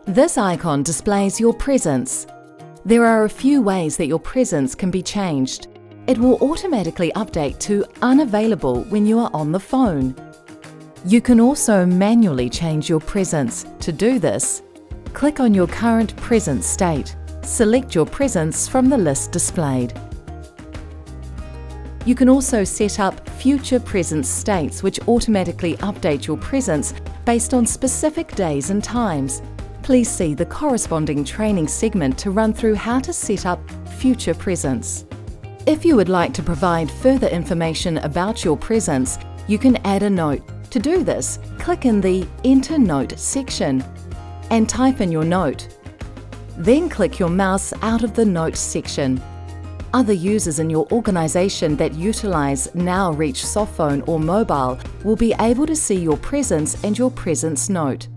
This icon displays your presence. There are a few ways that your presence can be changed. It will automatically update to unavailable when you are on the phone. You can also manually change your presence. To do this, click on your current presence state. Select your presence from the list displayed. You can also set up future presence states which automatically update your presence based on specific days and times. Please see the corresponding training segment to run through how to set up future presence. If you would like to provide further information about your presence, you can add a note. To do this, click in the Enter Note section and type in your note. Then click your mouse out of the Note section. Other users in your organization that utilize Now Reach Softphone or mobile will be able to see your presence and your presence note.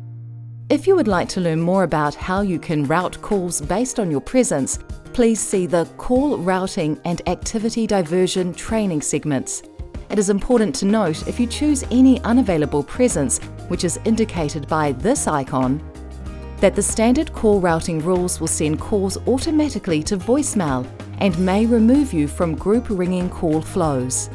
If you would like to learn more about how you can route calls based on your presence, please see the Call Routing and Activity Diversion training segments. It is important to note if you choose any unavailable presence, which is indicated by this icon, that the standard call routing rules will send calls automatically to voicemail and may remove you from group ringing call flows.